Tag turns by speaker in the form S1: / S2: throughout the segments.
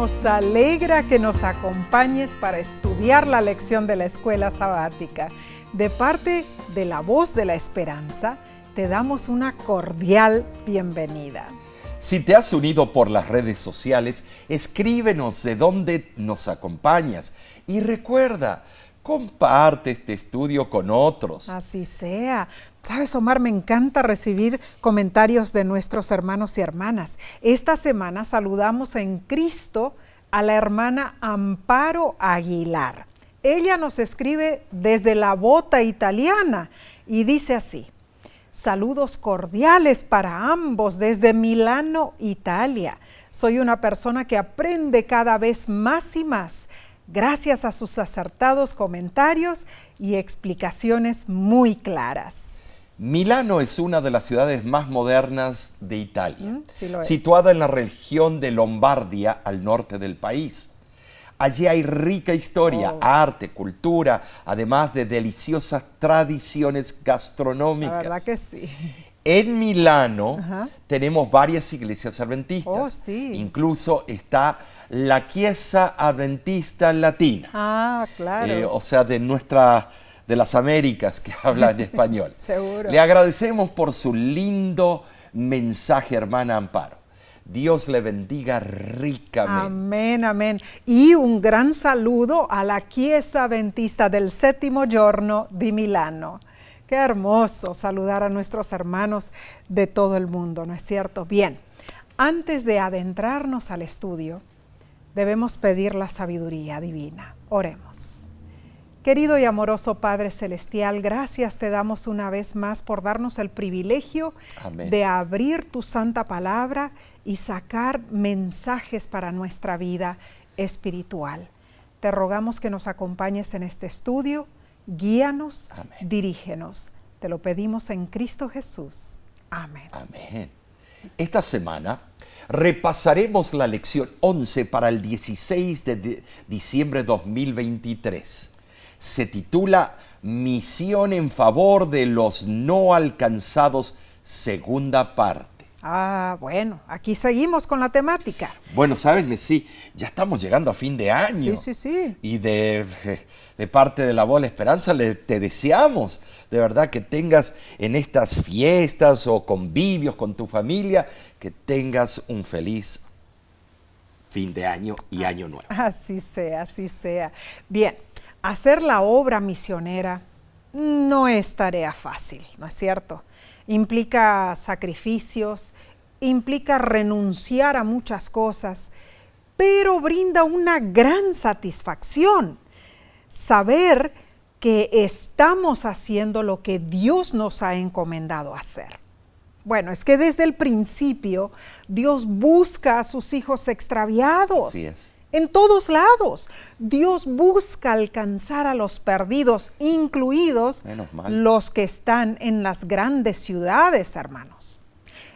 S1: Nos alegra que nos acompañes para estudiar la lección de la escuela sabática. De parte de la Voz de la Esperanza, te damos una cordial bienvenida.
S2: Si te has unido por las redes sociales, escríbenos de dónde nos acompañas. Y recuerda, comparte este estudio con otros.
S1: Así sea. Sabes, Omar, me encanta recibir comentarios de nuestros hermanos y hermanas. Esta semana saludamos en Cristo a la hermana Amparo Aguilar. Ella nos escribe desde la Bota italiana y dice así: saludos cordiales para ambos desde Milano, Italia. Soy una persona que aprende cada vez más y más, gracias a sus acertados comentarios y explicaciones muy claras.
S2: Milano es una de las ciudades más modernas de Italia,
S1: Sí lo es.
S2: situada en la región de Lombardia, al norte del país. Allí hay rica historia, arte, cultura, además de deliciosas tradiciones gastronómicas.
S1: La verdad que sí.
S2: En Milano tenemos varias iglesias adventistas.
S1: Sí.
S2: Incluso está la Chiesa Adventista Latina.
S1: Ah, claro.
S2: O sea, de las Américas, que hablan español.
S1: Seguro.
S2: Le agradecemos por su lindo mensaje, hermana Amparo. Dios le bendiga ricamente.
S1: Amén, amén. Y un gran saludo a la Chiesa Adventista del Séptimo Giorno di Milano. Qué hermoso saludar a nuestros hermanos de todo el mundo, ¿no es cierto? Bien, antes de adentrarnos al estudio, debemos pedir la sabiduría divina. Oremos. Querido y amoroso Padre Celestial, gracias te damos una vez más por darnos el privilegio de abrir tu santa palabra y sacar mensajes para nuestra vida espiritual. Te rogamos que nos acompañes en este estudio, guíanos, dirígenos. Te lo pedimos en Cristo Jesús. Amén.
S2: Amén. Esta semana repasaremos la lección 11 para el 16 de diciembre de 2023. Se titula Misión en favor de los no alcanzados, segunda parte.
S1: Bueno, aquí seguimos con la temática.
S2: Bueno, sabes, Messi, ya estamos llegando a fin de año.
S1: Sí.
S2: Y de parte de la Voz de la Esperanza te deseamos de verdad que tengas en estas fiestas o convivios con tu familia, que tengas un feliz fin de año y año nuevo.
S1: Así sea, así sea. Bien. Hacer la obra misionera no es tarea fácil, ¿no es cierto? Implica sacrificios, implica renunciar a muchas cosas, pero brinda una gran satisfacción saber que estamos haciendo lo que Dios nos ha encomendado hacer. Bueno, es que desde el principio Dios busca a sus hijos extraviados.
S2: Así es.
S1: En todos lados, Dios busca alcanzar a los perdidos, incluidos los que están en las grandes ciudades, hermanos.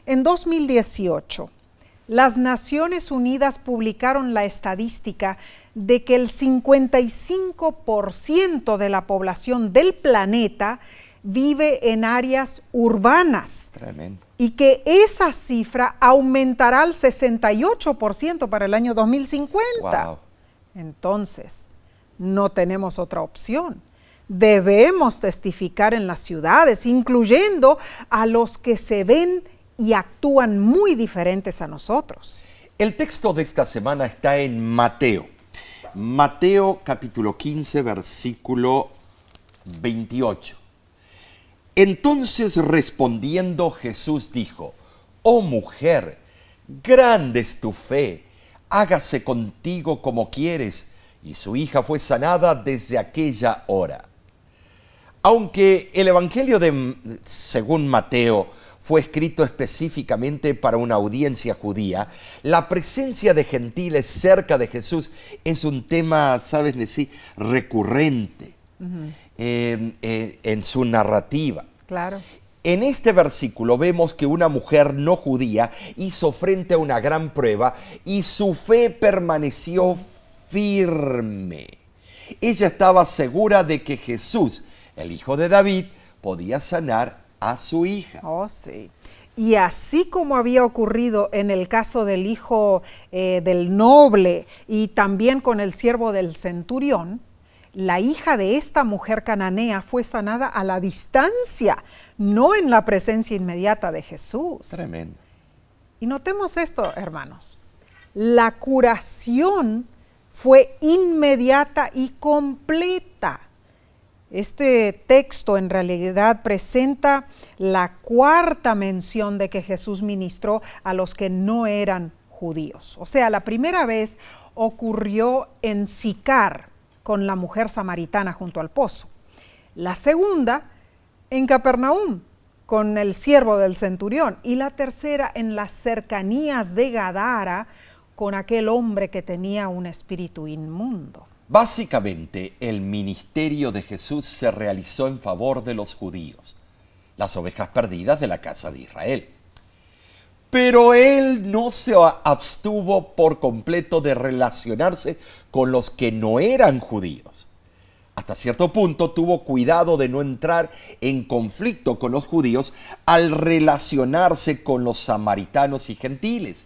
S1: En 2018, las Naciones Unidas publicaron la estadística de que el 55% de la población del planeta vive en áreas urbanas.
S2: Tremendo.
S1: Y que esa cifra aumentará al 68% para el año 2050.
S2: Wow.
S1: Entonces, no tenemos otra opción. Debemos testificar en las ciudades, incluyendo a los que se ven y actúan muy diferentes a nosotros.
S2: El texto de esta semana está en Mateo. Mateo capítulo 15, versículo 28. Entonces respondiendo Jesús dijo: oh mujer, grande es tu fe, hágase contigo como quieres. Y su hija fue sanada desde aquella hora. Aunque el Evangelio según Mateo fue escrito específicamente para una audiencia judía, la presencia de gentiles cerca de Jesús es un tema, ¿sabes, Nesí?, recurrente. En su narrativa.
S1: Claro.
S2: En este versículo vemos que una mujer no judía hizo frente a una gran prueba y su fe permaneció firme. Ella estaba segura de que Jesús, el hijo de David, podía sanar a su hija.
S1: Oh, sí. Y así como había ocurrido en el caso del hijo del noble y también con el siervo del centurión, la hija de esta mujer cananea fue sanada a la distancia, no en la presencia inmediata de Jesús.
S2: Tremendo.
S1: Y notemos esto, hermanos. La curación fue inmediata y completa. Este texto en realidad presenta la cuarta mención de que Jesús ministró a los que no eran judíos. O sea, la primera vez ocurrió en Sicar con la mujer samaritana junto al pozo. La segunda en Capernaum con el siervo del centurión. Y la tercera en las cercanías de Gadara con aquel hombre que tenía un espíritu inmundo.
S2: Básicamente, el ministerio de Jesús se realizó en favor de los judíos, las ovejas perdidas de la casa de Israel. Pero él no se abstuvo por completo de relacionarse con los que no eran judíos. Hasta cierto punto tuvo cuidado de no entrar en conflicto con los judíos al relacionarse con los samaritanos y gentiles.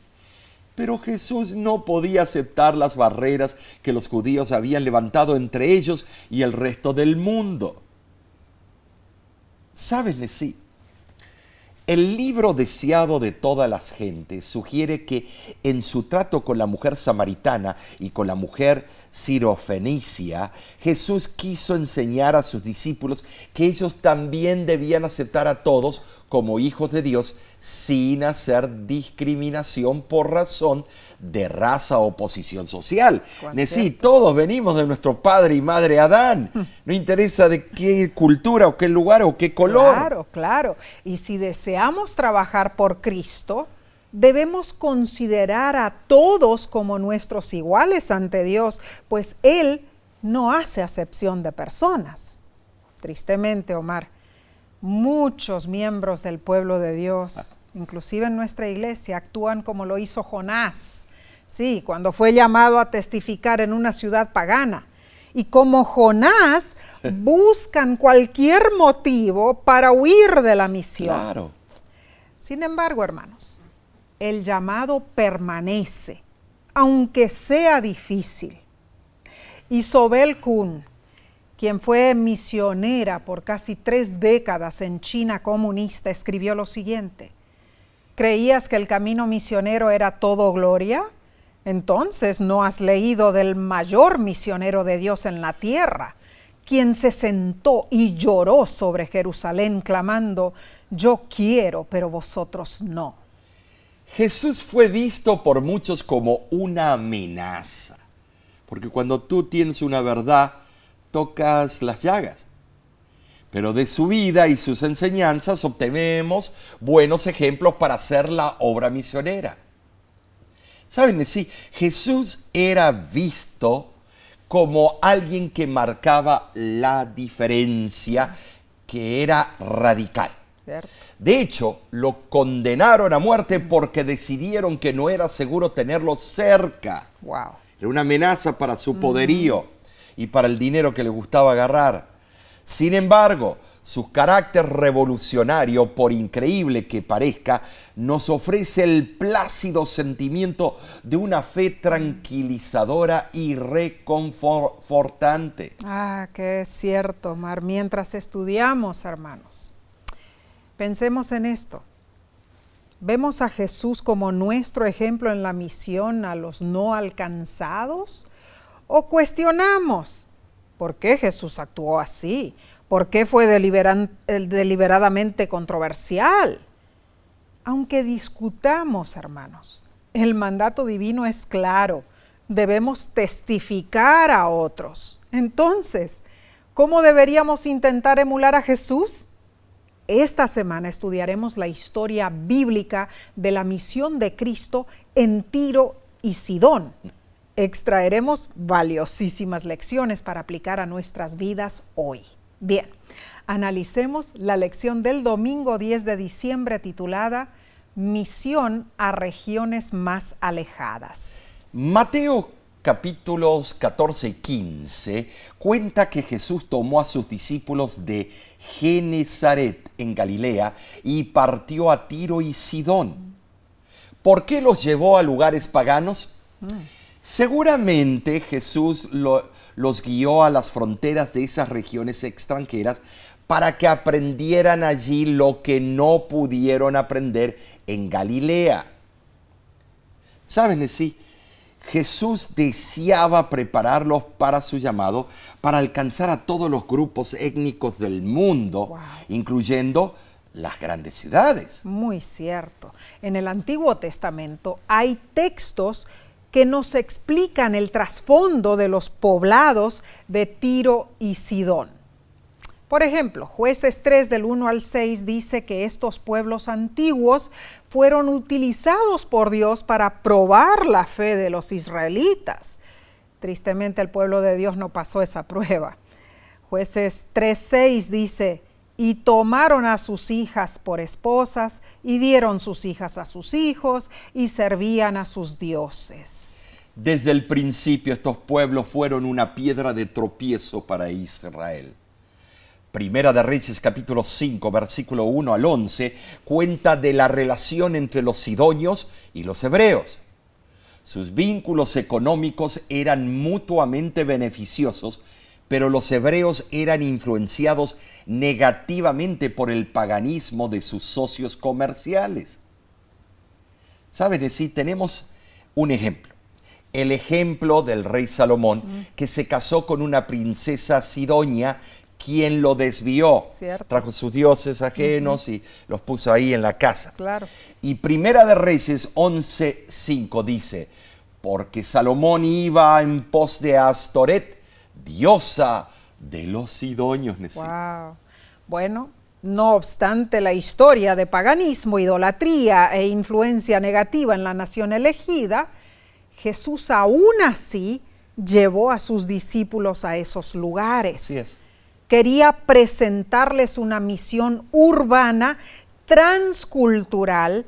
S2: Pero Jesús no podía aceptar las barreras que los judíos habían levantado entre ellos y el resto del mundo. ¿Sabes, sí? El libro deseado de todas las gentes sugiere que en su trato con la mujer samaritana y con la mujer sirofenicia, Jesús quiso enseñar a sus discípulos que ellos también debían aceptar a todos como hijos de Dios sin hacer discriminación por razón de raza o posición social. Sí, todos venimos de nuestro padre y madre Adán. No interesa de qué cultura o qué lugar o qué color.
S1: Claro, claro. Y si deseamos trabajar por Cristo, debemos considerar a todos como nuestros iguales ante Dios, pues Él no hace acepción de personas. Tristemente, Omar, muchos miembros del pueblo de Dios, inclusive en nuestra iglesia, actúan como lo hizo Jonás, sí, cuando fue llamado a testificar en una ciudad pagana. Y como Jonás, buscan cualquier motivo para huir de la misión.
S2: Claro.
S1: Sin embargo, hermanos, el llamado permanece, aunque sea difícil. Isobel Kuhn, quien fue misionera por casi 3 décadas en China comunista, escribió lo siguiente: ¿creías que el camino misionero era todo gloria? Entonces no has leído del mayor misionero de Dios en la tierra, quien se sentó y lloró sobre Jerusalén clamando: yo quiero, pero vosotros no.
S2: Jesús fue visto por muchos como una amenaza, porque cuando tú tienes una verdad, tocas las llagas. Pero de su vida y sus enseñanzas obtenemos buenos ejemplos para hacer la obra misionera. ¿Saben? Sí, Jesús era visto como alguien que marcaba la diferencia, que era radical.
S1: ¿Cierto?
S2: De hecho, lo condenaron a muerte porque decidieron que no era seguro tenerlo cerca.
S1: Wow.
S2: Era una amenaza para su poderío y para el dinero que le gustaba agarrar. Sin embargo, su carácter revolucionario, por increíble que parezca, nos ofrece el plácido sentimiento de una fe tranquilizadora y reconfortante.
S1: Ah, que es cierto, Omar. Mientras estudiamos, hermanos, pensemos en esto. ¿Vemos a Jesús como nuestro ejemplo en la misión a los no alcanzados? ¿O cuestionamos por qué Jesús actuó así? ¿Por qué fue deliberadamente controversial? Aunque discutamos, hermanos, el mandato divino es claro. Debemos testificar a otros. Entonces, ¿cómo deberíamos intentar emular a Jesús? Esta semana estudiaremos la historia bíblica de la misión de Cristo en Tiro y Sidón. Extraeremos valiosísimas lecciones para aplicar a nuestras vidas hoy. Bien, analicemos la lección del domingo 10 de diciembre titulada Misión a regiones más alejadas.
S2: Mateo capítulos 14 y 15, cuenta que Jesús tomó a sus discípulos de Genezaret en Galilea y partió a Tiro y Sidón. ¿Por qué los llevó a lugares paganos? Seguramente Jesús los guió a las fronteras de esas regiones extranjeras para que aprendieran allí lo que no pudieron aprender en Galilea. ¿Saben? Sí, Jesús deseaba prepararlos para su llamado, para alcanzar a todos los grupos étnicos del mundo,
S1: Wow.
S2: incluyendo las grandes ciudades.
S1: Muy cierto. En el Antiguo Testamento hay textos que nos explican el trasfondo de los poblados de Tiro y Sidón. Por ejemplo, Jueces 3 del 1 al 6 dice que estos pueblos antiguos fueron utilizados por Dios para probar la fe de los israelitas. Tristemente el pueblo de Dios no pasó esa prueba. Jueces 3:6 dice: y tomaron a sus hijas por esposas, y dieron sus hijas a sus hijos, y servían a sus dioses.
S2: Desde el principio estos pueblos fueron una piedra de tropiezo para Israel. Primera de Reyes capítulo 5, versículo 1 al 11, cuenta de la relación entre los sidonios y los hebreos. Sus vínculos económicos eran mutuamente beneficiosos, pero los hebreos eran influenciados negativamente por el paganismo de sus socios comerciales. ¿Saben? Sí, tenemos un ejemplo. El ejemplo del rey Salomón, que se casó con una princesa sidonia, quien lo desvió.
S1: Cierto.
S2: Trajo sus dioses ajenos y los puso ahí en la casa.
S1: Claro.
S2: Y Primera de Reyes 11:5 dice: porque Salomón iba en pos de Astoret, diosa de los sidonios.
S1: Wow. Bueno, no obstante la historia de paganismo, idolatría e influencia negativa en la nación elegida, Jesús aún así llevó a sus discípulos a esos lugares.
S2: Así es.
S1: Quería presentarles una misión urbana, transcultural,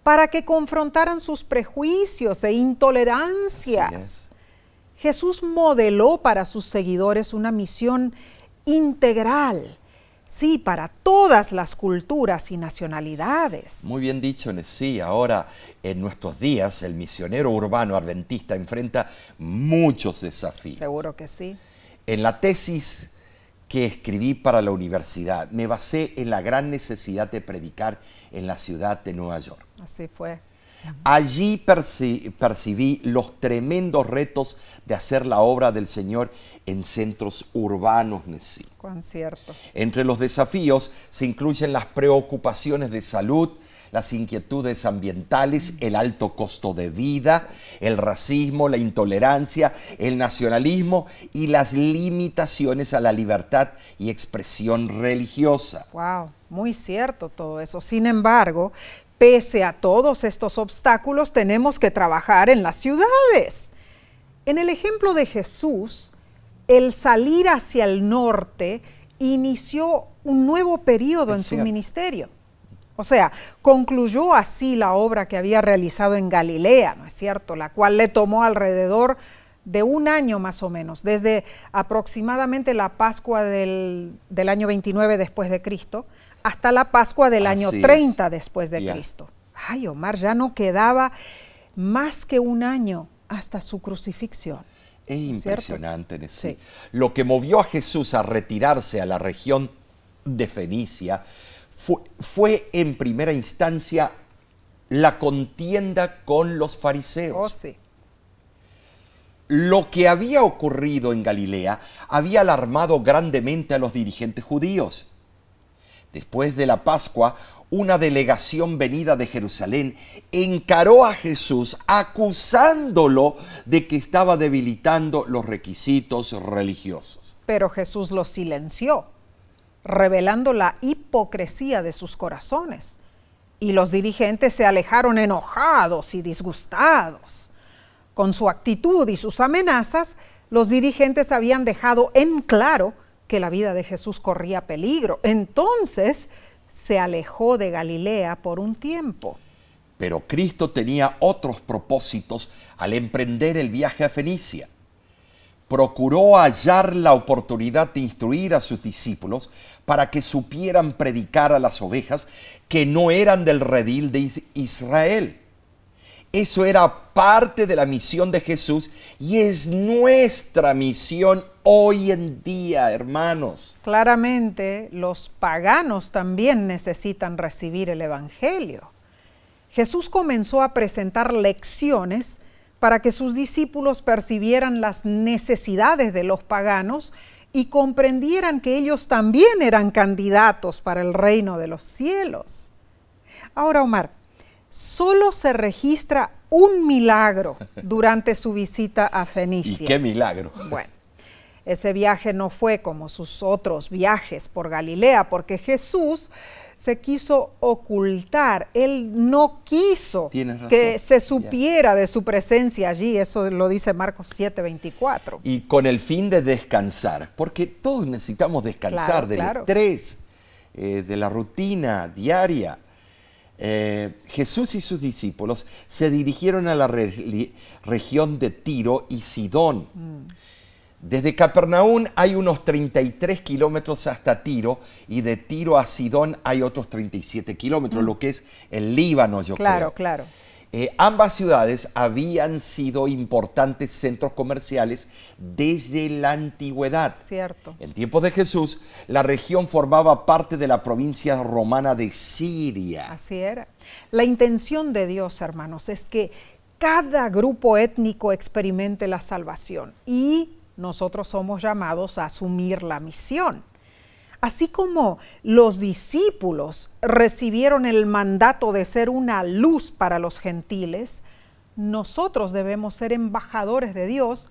S1: para que confrontaran sus prejuicios e intolerancias.
S2: Así es.
S1: Jesús modeló para sus seguidores una misión integral, sí, para todas las culturas y nacionalidades.
S2: Muy bien dicho, sí. Ahora, en nuestros días, el misionero urbano adventista enfrenta muchos desafíos.
S1: Seguro que sí.
S2: En la tesis que escribí para la universidad, me basé en la gran necesidad de predicar en la ciudad de Nueva York.
S1: Así fue.
S2: Allí percibí los tremendos retos de hacer la obra del Señor en centros urbanos.
S1: Cuán cierto.
S2: Entre los desafíos se incluyen las preocupaciones de salud, las inquietudes ambientales, el alto costo de vida, el racismo, la intolerancia, el nacionalismo y las limitaciones a la libertad y expresión religiosa.
S1: Wow, muy cierto todo eso. Sin embargo, pese a todos estos obstáculos, tenemos que trabajar en las ciudades. En el ejemplo de Jesús, el salir hacia el norte inició un nuevo periodo en su ministerio. O sea, concluyó así la obra que había realizado en Galilea, ¿no es cierto?, la cual le tomó alrededor de un año más o menos, desde aproximadamente la Pascua del año 29 después de Cristo hasta la Pascua del año 30 después de Cristo. Ay, Omar, ya no quedaba más que un año hasta su crucifixión.
S2: Es impresionante,
S1: sí.
S2: Lo que movió a Jesús a retirarse a la región de Fenicia fue en primera instancia la contienda con los fariseos.
S1: Oh, sí.
S2: Lo que había ocurrido en Galilea había alarmado grandemente a los dirigentes judíos. Después de la Pascua, una delegación venida de Jerusalén encaró a Jesús acusándolo de que estaba debilitando los requisitos religiosos.
S1: Pero Jesús los silenció, revelando la hipocresía de sus corazones. Y los dirigentes se alejaron enojados y disgustados. Con su actitud y sus amenazas, los dirigentes habían dejado en claro que la vida de Jesús corría peligro. Entonces se alejó de Galilea por un tiempo.
S2: Pero Cristo tenía otros propósitos al emprender el viaje a Fenicia. Procuró hallar la oportunidad de instruir a sus discípulos para que supieran predicar a las ovejas que no eran del redil de Israel. Eso era parte de la misión de Jesús y es nuestra misión hoy en día, hermanos.
S1: Claramente, los paganos también necesitan recibir el Evangelio. Jesús comenzó a presentar lecciones para que sus discípulos percibieran las necesidades de los paganos y comprendieran que ellos también eran candidatos para el reino de los cielos. Ahora, Omar, solo se registra un milagro durante su visita a Fenicia.
S2: ¿Y qué milagro?
S1: Bueno, ese viaje no fue como sus otros viajes por Galilea, porque Jesús se quiso ocultar. Él no quiso que se supiera de su presencia allí. Eso lo dice Marcos 7:24.
S2: Y con el fin de descansar, porque todos necesitamos descansar del estrés, de la rutina diaria. Jesús y sus discípulos se dirigieron a la región de Tiro y Sidón. Desde Capernaum hay unos 33 kilómetros hasta Tiro, y de Tiro a Sidón hay otros 37 kilómetros, lo que es el Líbano, yo creo.
S1: Claro.
S2: Ambas ciudades habían sido importantes centros comerciales desde la antigüedad.
S1: Cierto.
S2: En tiempos de Jesús, la región formaba parte de la provincia romana de Siria.
S1: Así era. La intención de Dios, hermanos, es que cada grupo étnico experimente la salvación, y nosotros somos llamados a asumir la misión. Así como los discípulos recibieron el mandato de ser una luz para los gentiles, nosotros debemos ser embajadores de Dios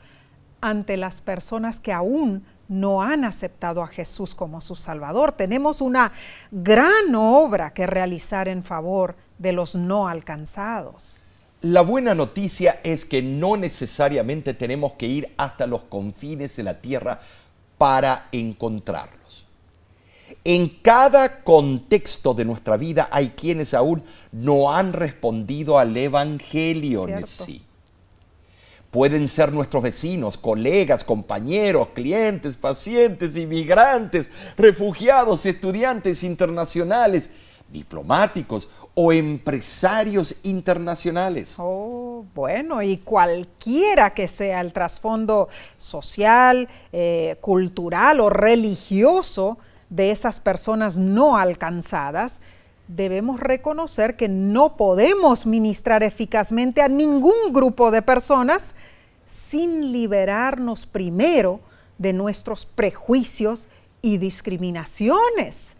S1: ante las personas que aún no han aceptado a Jesús como su Salvador. Tenemos una gran obra que realizar en favor de los no alcanzados.
S2: La buena noticia es que no necesariamente tenemos que ir hasta los confines de la tierra para encontrarlos. En cada contexto de nuestra vida hay quienes aún no han respondido al Evangelio en sí. Pueden ser nuestros vecinos, colegas, compañeros, clientes, pacientes, inmigrantes, refugiados, estudiantes internacionales, diplomáticos o empresarios internacionales.
S1: Oh, bueno, y cualquiera que sea el trasfondo social, cultural o religioso de esas personas no alcanzadas, debemos reconocer que no podemos ministrar eficazmente a ningún grupo de personas sin liberarnos primero de nuestros prejuicios y discriminaciones.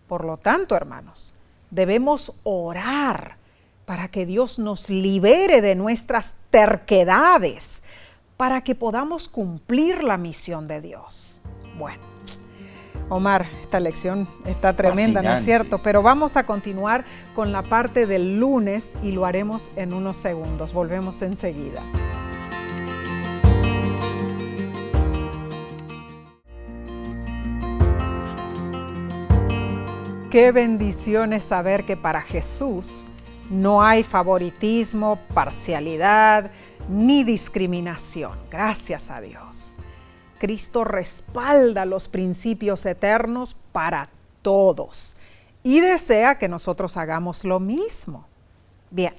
S1: Por lo tanto, hermanos, debemos orar para que Dios nos libere de nuestras terquedades, para que podamos cumplir la misión de Dios. Bueno, Omar, esta lección está tremenda, ¿no es cierto? Pero vamos a continuar con la parte del lunes y lo haremos en unos segundos. Volvemos enseguida. Qué bendición es saber que para Jesús no hay favoritismo, parcialidad ni discriminación. Gracias a Dios. Cristo respalda los principios eternos para todos y desea que nosotros hagamos lo mismo. Bien,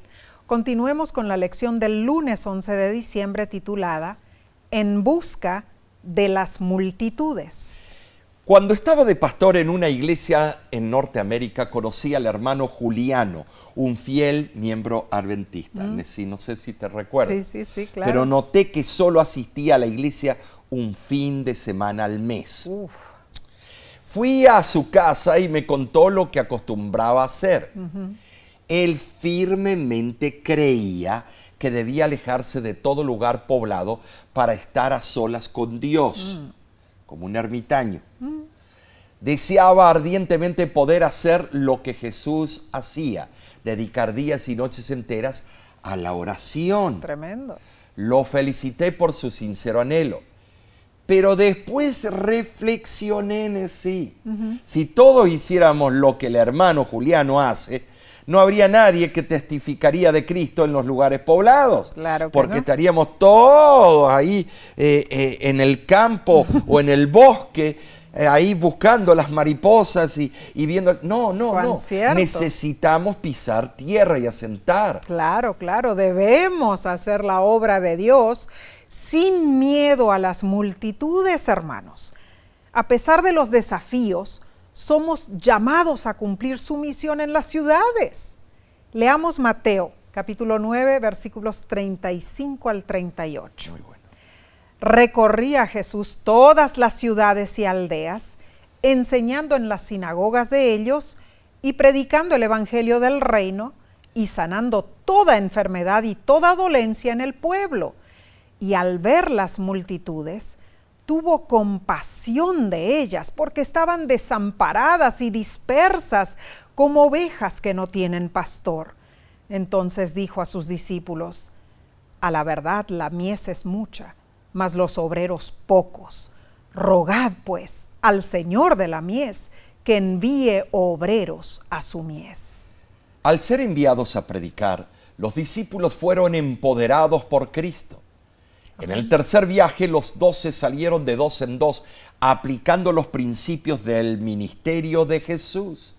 S1: continuemos con la lección del lunes 11 de diciembre titulada En busca de las multitudes.
S2: Cuando estaba de pastor en una iglesia en Norteamérica, conocí al hermano Juliano, un fiel miembro adventista. No sé si te recuerdas.
S1: Sí, claro.
S2: Pero noté que solo asistía a la iglesia un fin de semana al mes. Fui a su casa y me contó lo que acostumbraba a hacer. Él firmemente creía que debía alejarse de todo lugar poblado para estar a solas con Dios, como un ermitaño. Deseaba ardientemente poder hacer lo que Jesús hacía, dedicar días y noches enteras a la oración.
S1: Tremendo.
S2: Lo felicité por su sincero anhelo, pero después reflexioné en sí. Si todos hiciéramos lo que el hermano Juliano hace, no habría nadie que testificaría de Cristo en los lugares poblados.
S1: Claro que
S2: porque
S1: no.
S2: estaríamos todos ahí en el campo o en el bosque, ahí buscando las mariposas y viendo. No.
S1: Cierto.
S2: Necesitamos pisar tierra y asentar.
S1: Claro, debemos hacer la obra de Dios sin miedo a las multitudes, hermanos. A pesar de los desafíos, somos llamados a cumplir su misión en las ciudades. Leamos Mateo, capítulo 9, versículos 35 al 38.
S2: Muy bueno.
S1: Recorría Jesús todas las ciudades y aldeas, enseñando en las sinagogas de ellos y predicando el evangelio del reino y sanando toda enfermedad y toda dolencia en el pueblo. Y al ver las multitudes, tuvo compasión de ellas, porque estaban desamparadas y dispersas como ovejas que no tienen pastor. Entonces dijo a sus discípulos: a la verdad la mies es mucha, mas los obreros pocos. Rogad pues al Señor de la mies que envíe obreros a su mies.
S2: Al ser enviados a predicar, los discípulos fueron empoderados por Cristo. En el tercer viaje, los 12 salieron de 2 en 2, aplicando los principios del ministerio de Jesús.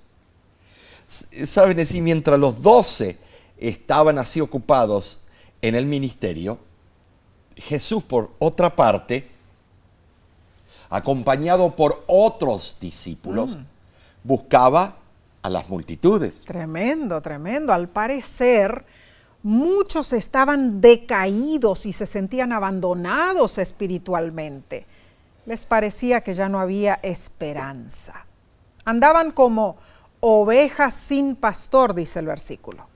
S2: Saben, así, mientras los 12 estaban así ocupados en el ministerio, Jesús, por otra parte, acompañado por otros discípulos, buscaba a las multitudes.
S1: Tremendo. Al parecer, muchos estaban decaídos y se sentían abandonados espiritualmente. Les parecía que ya no había esperanza. Andaban como ovejas sin pastor, dice el versículo.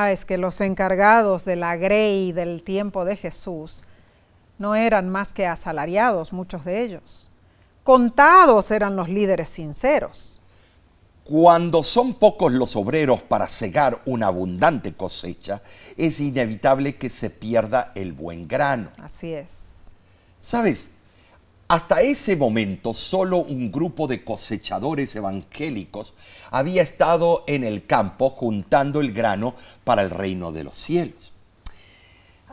S1: Es que los encargados de la grey del tiempo de Jesús no eran más que asalariados, muchos de ellos. Contados eran los líderes sinceros.
S2: Cuando son pocos los obreros para cegar una abundante cosecha, es inevitable que se pierda el buen grano.
S1: Así es.
S2: ¿Sabes? Hasta ese momento, solo un grupo de cosechadores evangélicos había estado en el campo juntando el grano para el reino de los cielos.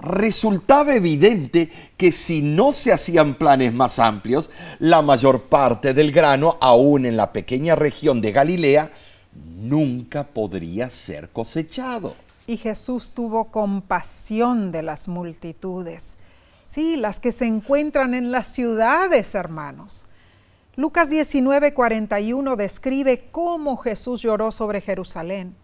S2: Resultaba evidente que si no se hacían planes más amplios, la mayor parte del grano, aún en la pequeña región de Galilea, nunca podría ser cosechado.
S1: Y Jesús tuvo compasión de las multitudes. Sí, las que se encuentran en las ciudades, hermanos. Lucas 19:41 describe cómo Jesús lloró sobre Jerusalén.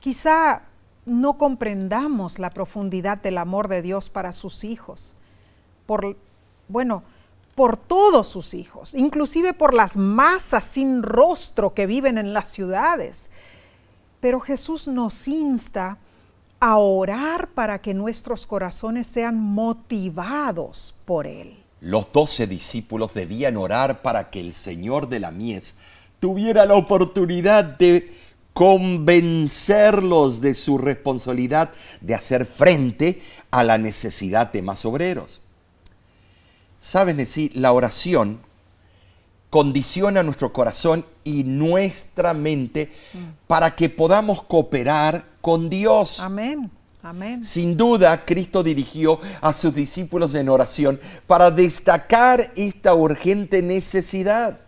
S1: Quizá no comprendamos la profundidad del amor de Dios para sus hijos, por todos sus hijos, inclusive por las masas sin rostro que viven en las ciudades. Pero Jesús nos insta a orar para que nuestros corazones sean motivados por Él.
S2: Los 12 discípulos debían orar para que el Señor de la mies tuviera la oportunidad de convencerlos de su responsabilidad de hacer frente a la necesidad de más obreros. Saben decir, la oración condiciona nuestro corazón y nuestra mente para que podamos cooperar con Dios.
S1: Amén.
S2: Sin duda, Cristo dirigió a sus discípulos en oración para destacar esta urgente necesidad.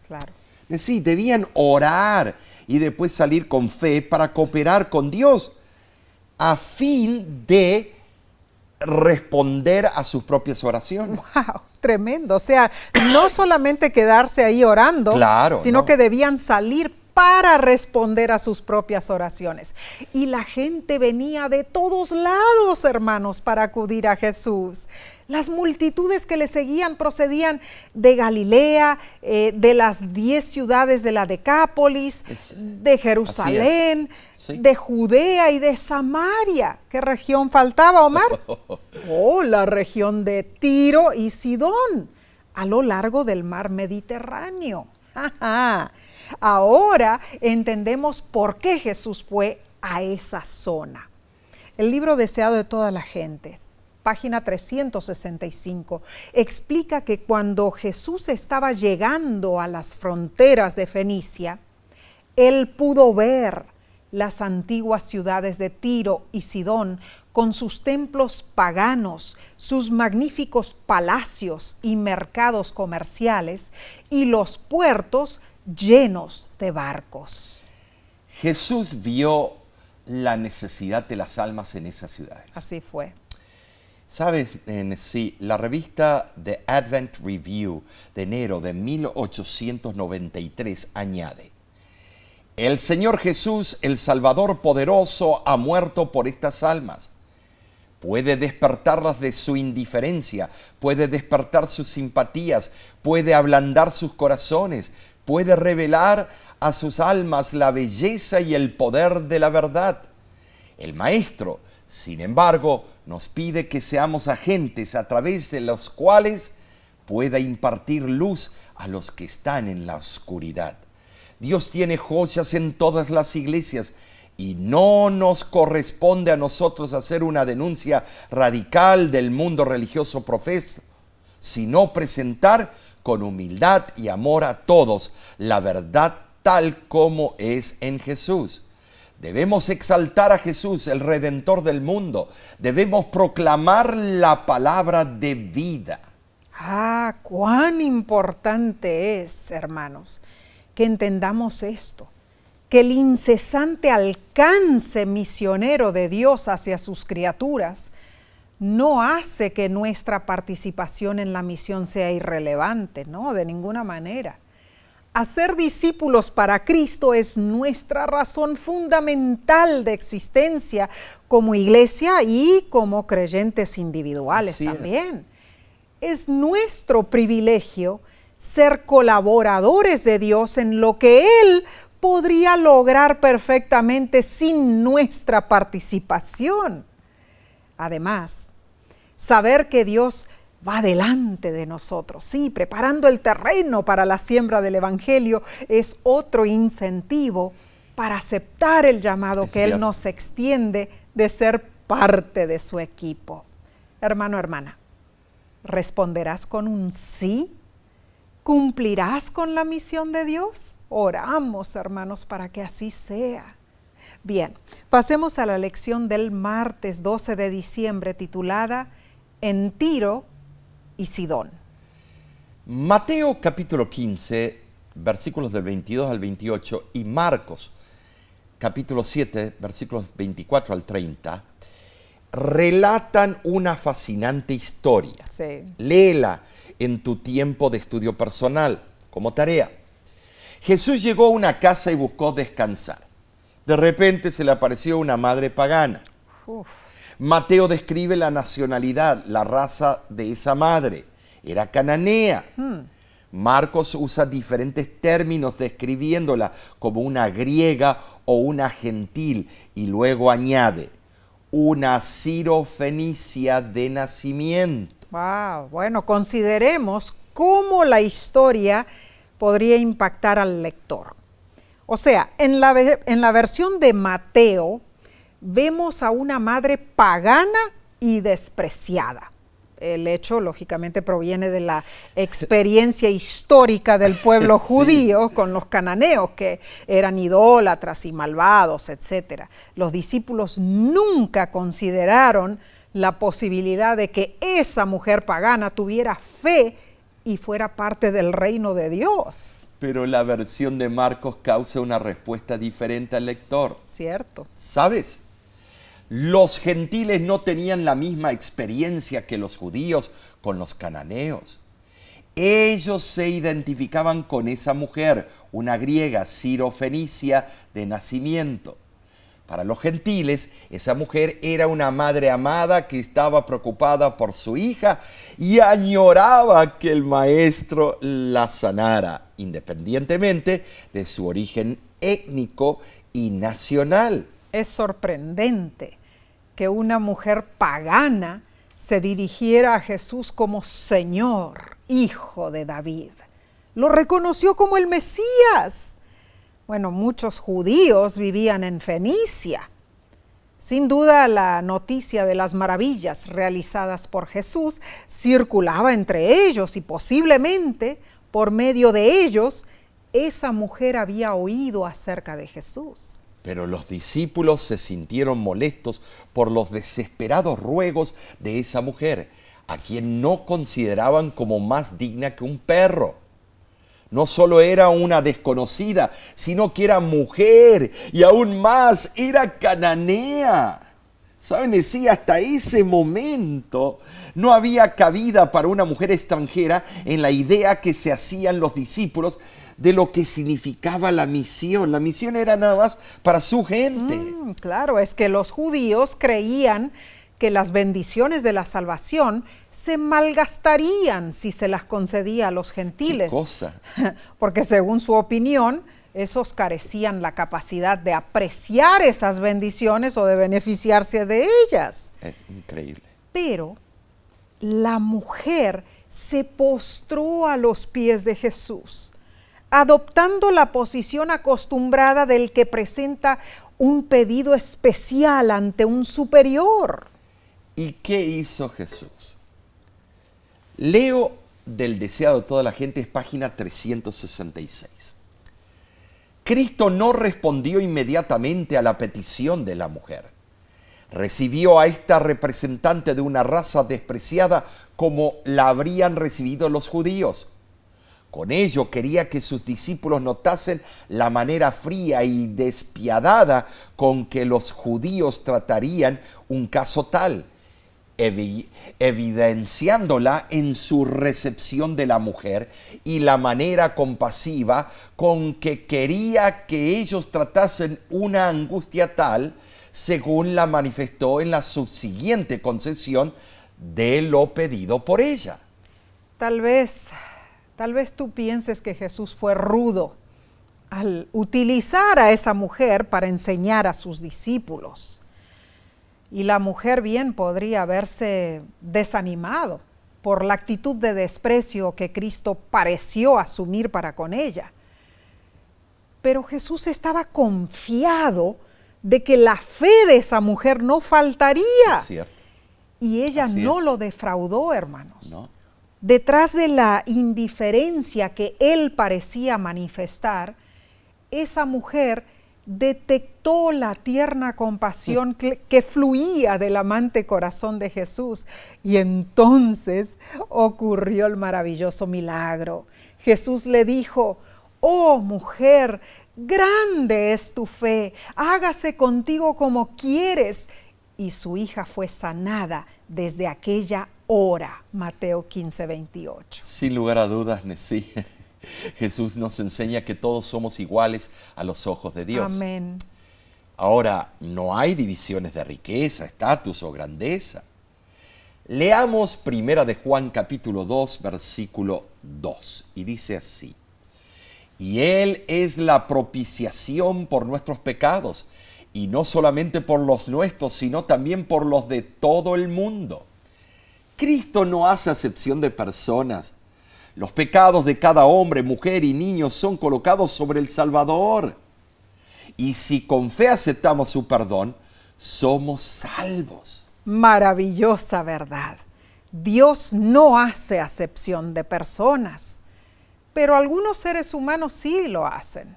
S1: Claro.
S2: Sí, debían orar y después salir con fe para cooperar con Dios a fin de responder a sus propias oraciones.
S1: ¡Wow! Tremendo. O sea, no solamente quedarse ahí orando,
S2: claro,
S1: sino que debían salir para responder a sus propias oraciones. Y la gente venía de todos lados, hermanos, para acudir a Jesús. Las multitudes que le seguían procedían de Galilea, de las 10 ciudades de la Decápolis, de Jerusalén,
S2: sí,
S1: de Judea y de Samaria. ¿Qué región faltaba, Omar? La región de Tiro y Sidón, a lo largo del mar Mediterráneo. Ahora entendemos por qué Jesús fue a esa zona. El libro Deseado de todas las gentes, página 365, explica que cuando Jesús estaba llegando a las fronteras de Fenicia, Él pudo ver las antiguas ciudades de Tiro y Sidón, con sus templos paganos, sus magníficos palacios y mercados comerciales, y los puertos llenos de barcos.
S2: Jesús vio la necesidad de las almas en esas ciudades.
S1: Así fue.
S2: Sabes, sí, la revista The Advent Review de enero de 1893 añade: el Señor Jesús, el Salvador poderoso, ha muerto por estas almas. Puede despertarlas de su indiferencia, puede despertar sus simpatías, puede ablandar sus corazones, puede revelar a sus almas la belleza y el poder de la verdad. El Maestro, sin embargo, nos pide que seamos agentes a través de los cuales pueda impartir luz a los que están en la oscuridad. Dios tiene joyas en todas las iglesias y no nos corresponde a nosotros hacer una denuncia radical del mundo religioso profeso, sino presentar con humildad y amor a todos la verdad tal como es en Jesús. Debemos exaltar a Jesús, el Redentor del mundo. Debemos proclamar la palabra de vida.
S1: Ah, cuán importante es, hermanos, que entendamos esto, que el incesante alcance misionero de Dios hacia sus criaturas no hace que nuestra participación en la misión sea irrelevante, no, de ninguna manera. Hacer discípulos para Cristo es nuestra razón fundamental de existencia como iglesia y como creyentes individuales también. Es nuestro privilegio ser colaboradores de Dios en lo que Él podría lograr perfectamente sin nuestra participación. Además, saber que Dios va delante de nosotros, sí, preparando el terreno para la siembra del Evangelio, es otro incentivo para aceptar el llamado que Él nos extiende de ser parte de su equipo. Hermano, hermana, ¿responderás con un sí? ¿Cumplirás con la misión de Dios? Oramos, hermanos, para que así sea. Bien, pasemos a la lección del martes 12 de diciembre titulada En Tiro y Sidón.
S2: Mateo capítulo 15, versículos del 22 al 28 y Marcos capítulo 7, versículos 24 al 30, relatan una fascinante historia.
S1: Sí.
S2: Léela en tu tiempo de estudio personal, como tarea. Jesús llegó a una casa y buscó descansar. De repente se le apareció una madre pagana. Mateo describe la nacionalidad, la raza de esa madre. Era cananea. Marcos usa diferentes términos describiéndola como una griega o una gentil y luego añade una sirofenicia de nacimiento.
S1: Wow, bueno, consideremos cómo la historia podría impactar al lector. O sea, en la versión de Mateo vemos a una madre pagana y despreciada. El hecho, lógicamente, proviene de la experiencia histórica del pueblo judío con los cananeos, que eran idólatras y malvados, etc. Los discípulos nunca consideraron la posibilidad de que esa mujer pagana tuviera fe y fuera parte del reino de Dios.
S2: Pero la versión de Marcos causa una respuesta diferente al lector.
S1: Cierto.
S2: ¿Sabes? Los gentiles no tenían la misma experiencia que los judíos con los cananeos. Ellos se identificaban con esa mujer, una griega sirofenicia de nacimiento. Para los gentiles, esa mujer era una madre amada que estaba preocupada por su hija y añoraba que el maestro la sanara, independientemente de su origen étnico y nacional.
S1: Es sorprendente que una mujer pagana se dirigiera a Jesús como Señor, Hijo de David. Lo reconoció como el Mesías. Bueno, muchos judíos vivían en Fenicia. Sin duda, la noticia de las maravillas realizadas por Jesús circulaba entre ellos y posiblemente, por medio de ellos, esa mujer había oído acerca de Jesús.
S2: Pero los discípulos se sintieron molestos por los desesperados ruegos de esa mujer, a quien no consideraban como más digna que un perro. No solo era una desconocida, sino que era mujer y aún más, era cananea. ¿Saben? Sí, hasta ese momento no había cabida para una mujer extranjera en la idea que se hacían los discípulos de lo que significaba la misión. La misión era nada más para su gente.
S1: Claro, es que los judíos creían que las bendiciones de la salvación se malgastarían si se las concedía a los gentiles.
S2: ¿Qué cosa?
S1: Porque según su opinión, esos carecían la capacidad de apreciar esas bendiciones o de beneficiarse de ellas.
S2: Es increíble.
S1: Pero la mujer se postró a los pies de Jesús, adoptando la posición acostumbrada del que presenta un pedido especial ante un superior.
S2: ¿Y qué hizo Jesús? Leo del deseado de toda la gente, es página 366. Cristo no respondió inmediatamente a la petición de la mujer. Recibió a esta representante de una raza despreciada como la habrían recibido los judíos. Con ello quería que sus discípulos notasen la manera fría y despiadada con que los judíos tratarían un caso tal, evidenciándola en su recepción de la mujer y la manera compasiva con que quería que ellos tratasen una angustia tal, según la manifestó en la subsiguiente concesión de lo pedido por ella.
S1: Tal vez tú pienses que Jesús fue rudo al utilizar a esa mujer para enseñar a sus discípulos. Y la mujer bien podría haberse desanimado por la actitud de desprecio que Cristo pareció asumir para con ella. Pero Jesús estaba confiado de que la fe de esa mujer no faltaría.
S2: Es cierto.
S1: Y ella
S2: Así
S1: no
S2: es.
S1: lo defraudó, hermanos.
S2: ¿No?
S1: Detrás de la indiferencia que él parecía manifestar, esa mujer detectó la tierna compasión que fluía del amante corazón de Jesús. Y entonces ocurrió el maravilloso milagro. Jesús le dijo: «Oh mujer, grande es tu fe, hágase contigo como quieres». Y su hija fue sanada desde aquella hora. Mateo 15:28.
S2: Sin lugar a dudas, sí. Jesús nos enseña que todos somos iguales a los ojos de Dios.
S1: Amén.
S2: Ahora, no hay divisiones de riqueza, estatus o grandeza. Leamos primera de Juan capítulo 2, versículo 2, y dice así: «Y Él es la propiciación por nuestros pecados, y no solamente por los nuestros, sino también por los de todo el mundo». Cristo no hace acepción de personas. Los pecados de cada hombre, mujer y niño son colocados sobre el Salvador. Y si con fe aceptamos su perdón, somos salvos.
S1: Maravillosa verdad. Dios no hace acepción de personas, pero algunos seres humanos sí lo hacen.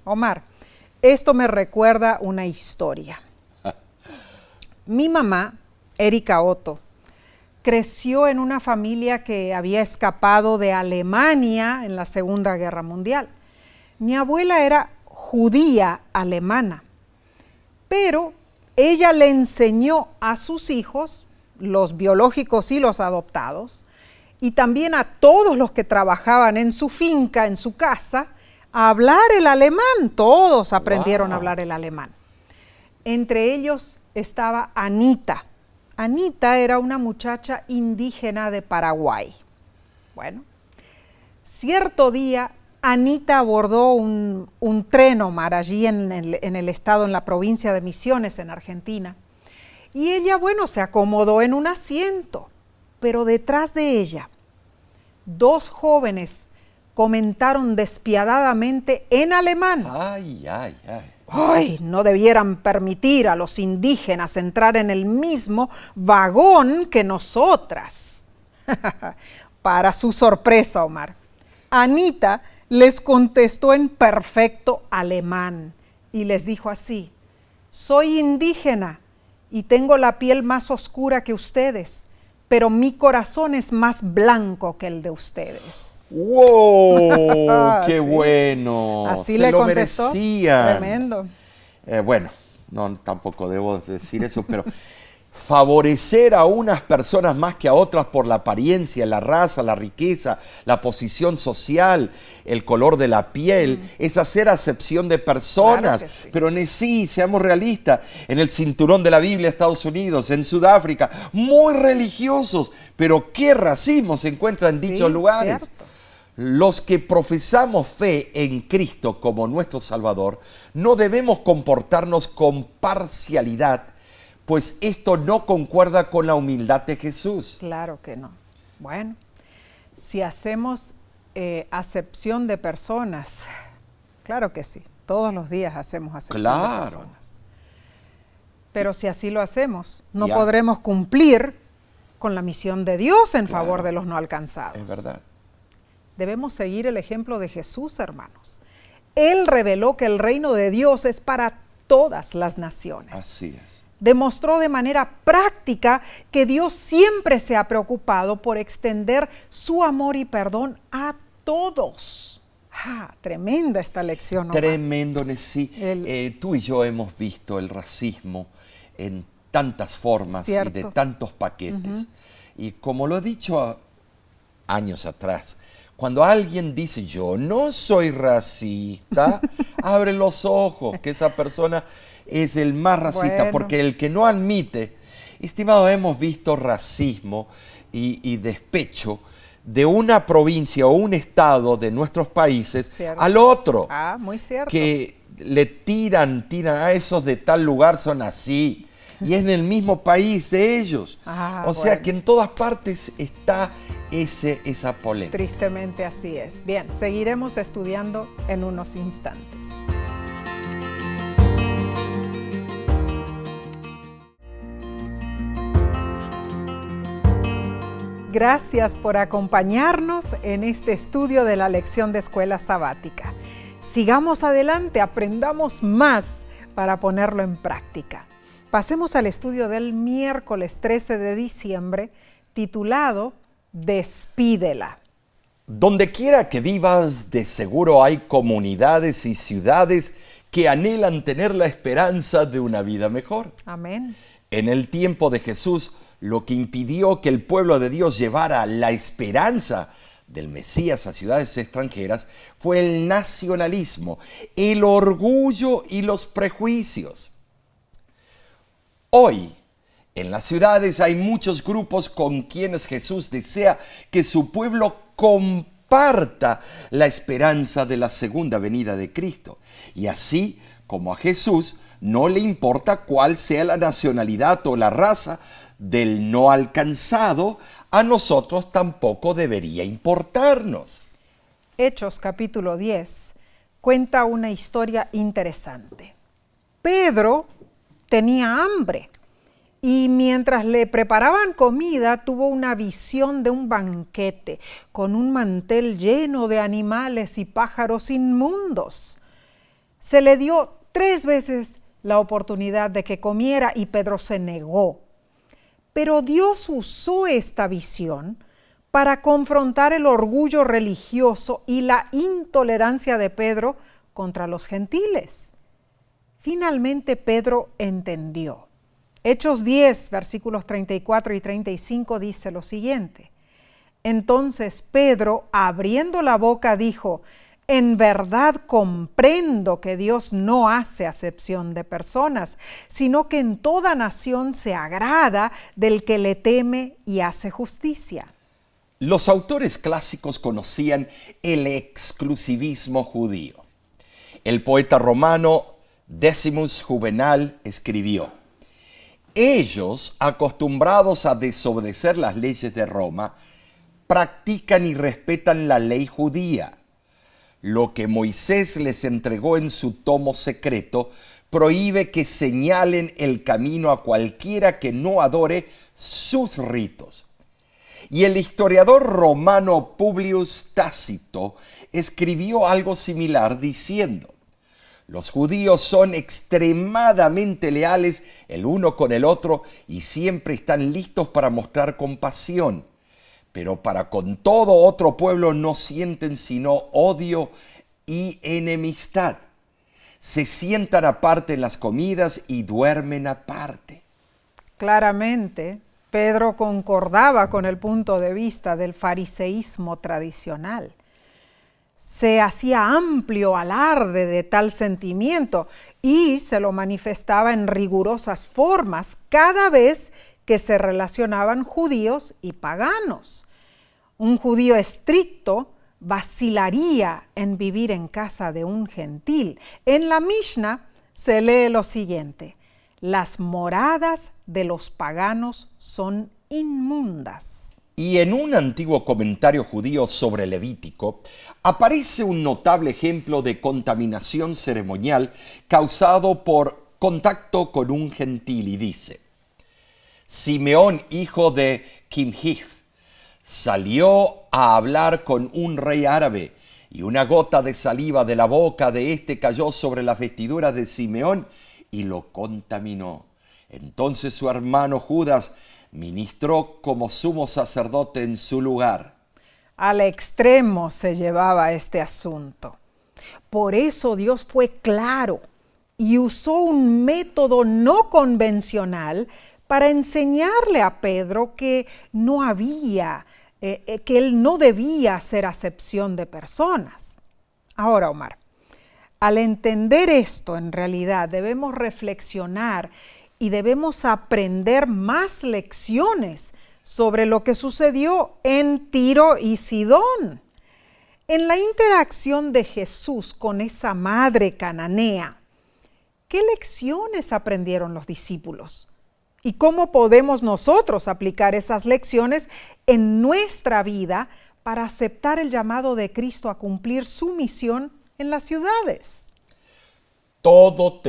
S1: Omar, esto me recuerda una historia. Mi mamá, Erika Otto, creció en una familia que había escapado de Alemania en la Segunda Guerra Mundial. Mi abuela era judía alemana, pero ella le enseñó a sus hijos, los biológicos y los adoptados, y también a todos los que trabajaban en su finca, en su casa, a hablar el alemán. Todos aprendieron a hablar el alemán. Entre ellos estaba Anita. Anita era una muchacha indígena de Paraguay. Bueno, cierto día Anita abordó un tren, Omar, allí en el estado, en la provincia de Misiones, en Argentina. Y ella, bueno, se acomodó en un asiento, pero detrás de ella, dos jóvenes comentaron despiadadamente en alemán:
S2: Ay, ay, ay.
S1: ¡Ay! No debieran permitir a los indígenas entrar en el mismo vagón que nosotras. Para su sorpresa, Omar, Anita les contestó en perfecto alemán: y les dijo así: soy indígena y tengo la piel más oscura que ustedes, pero mi corazón es más blanco que el de ustedes.
S2: ¡Wow! ¡Qué
S1: Sí.
S2: bueno!
S1: Así
S2: Se
S1: le
S2: lo
S1: contestó.
S2: merecían.
S1: Tremendo.
S2: Bueno, no, tampoco debo decir eso, pero favorecer a unas personas más que a otras por la apariencia, la raza, la riqueza, la posición social, el color de la piel, es hacer acepción de personas.
S1: Claro que sí.
S2: Pero sí, seamos realistas, en el cinturón de la Biblia, Estados Unidos, en Sudáfrica, muy religiosos, pero qué racismo se encuentra en
S1: Sí,
S2: dichos lugares.
S1: cierto.
S2: Los que profesamos fe en Cristo como nuestro Salvador, no debemos comportarnos con parcialidad, pues esto no concuerda con la humildad de Jesús.
S1: Claro que no. Bueno, si hacemos acepción de personas, claro que sí, todos los días hacemos acepción de
S2: Claro.
S1: personas. Pero si así lo hacemos, no
S2: Ya.
S1: podremos cumplir con la misión de Dios en
S2: Claro.
S1: favor de los no alcanzados.
S2: Es verdad.
S1: Debemos seguir el ejemplo de Jesús, hermanos. Él reveló que el reino de Dios es para todas las naciones.
S2: Así es.
S1: Demostró de manera práctica que Dios siempre se ha preocupado por extender su amor y perdón a todos. Tremenda esta lección, Omar.
S2: Tremendo, sí.
S1: El-
S2: Tú y yo hemos visto el racismo en tantas formas y
S1: Cierto.
S2: de tantos paquetes. Y como lo he dicho años atrás, cuando alguien dice yo no soy racista, abre los ojos, que esa persona es el más racista,
S1: Bueno.
S2: porque el que no admite, estimado, hemos visto racismo y despecho de una provincia o un estado de nuestros países
S1: Cierto.
S2: al otro,
S1: Muy cierto.
S2: que le tiran a esos de tal lugar son así, y es en el mismo país de ellos. O sea
S1: Bueno.
S2: que en todas partes está esa polémica.
S1: Tristemente así es. Bien, seguiremos estudiando en unos instantes. Gracias por acompañarnos en este estudio de la lección de escuela sabática. Sigamos adelante, aprendamos más para ponerlo en práctica. Pasemos al estudio del miércoles 13 de diciembre, titulado Despídela.
S2: Donde quiera que vivas, de seguro hay comunidades y ciudades que anhelan tener la esperanza de una vida mejor.
S1: Amén.
S2: En el tiempo de Jesús, lo que impidió que el pueblo de Dios llevara la esperanza del Mesías a ciudades extranjeras fue el nacionalismo, el orgullo y los prejuicios. Hoy, en las ciudades hay muchos grupos con quienes Jesús desea que su pueblo comparta la esperanza de la segunda venida de Cristo. Y así como a Jesús no le importa cuál sea la nacionalidad o la raza del no alcanzado, a nosotros tampoco debería importarnos.
S1: Hechos capítulo 10 cuenta una historia interesante. Pedro tenía hambre y mientras le preparaban comida tuvo una visión de un banquete con un mantel lleno de animales y pájaros inmundos. Se le dio 3 veces la oportunidad de que comiera y Pedro se negó. Pero Dios usó esta visión para confrontar el orgullo religioso y la intolerancia de Pedro contra los gentiles. Finalmente Pedro entendió. Hechos 10, versículos 34 y 35 dice lo siguiente. Entonces Pedro, abriendo la boca, dijo: en verdad comprendo que Dios no hace acepción de personas, sino que en toda nación se agrada del que le teme y hace justicia.
S2: Los autores clásicos conocían el exclusivismo judío. El poeta romano Decimus Juvenal escribió: ellos, acostumbrados a desobedecer las leyes de Roma, practican y respetan la ley judía. Lo que Moisés les entregó en su tomo secreto prohíbe que señalen el camino a cualquiera que no adore sus ritos. Y el historiador romano Publius Tácito escribió algo similar diciendo: Los judíos son extremadamente leales el uno con el otro y siempre están listos para mostrar compasión. Pero para con todo otro pueblo no sienten sino odio y enemistad. Se sientan aparte en las comidas y duermen aparte.
S1: Claramente, Pedro concordaba con el punto de vista del fariseísmo tradicional. Se hacía amplio alarde de tal sentimiento y se lo manifestaba en rigurosas formas cada vez que se relacionaban judíos y paganos. Un judío estricto vacilaría en vivir en casa de un gentil. En la Mishnah se lee lo siguiente: las moradas de los paganos son inmundas.
S2: Y en un antiguo comentario judío sobre Levítico, aparece un notable ejemplo de contaminación ceremonial causado por contacto con un gentil y dice: Simeón, hijo de Kimhith, salió a hablar con un rey árabe y una gota de saliva de la boca de éste cayó sobre las vestiduras de Simeón y lo contaminó. Entonces su hermano Judas ministró como sumo sacerdote en su lugar.
S1: Al extremo se llevaba este asunto. Por eso Dios fue claro y usó un método no convencional para enseñarle a Pedro que que él no debía hacer acepción de personas. Ahora, Omar, al entender esto, en realidad debemos reflexionar y debemos aprender más lecciones sobre lo que sucedió en Tiro y Sidón. En la interacción de Jesús con esa madre cananea, ¿qué lecciones aprendieron los discípulos? ¿Y cómo podemos nosotros aplicar esas lecciones en nuestra vida para aceptar el llamado de Cristo a cumplir su misión en las ciudades?
S2: Todos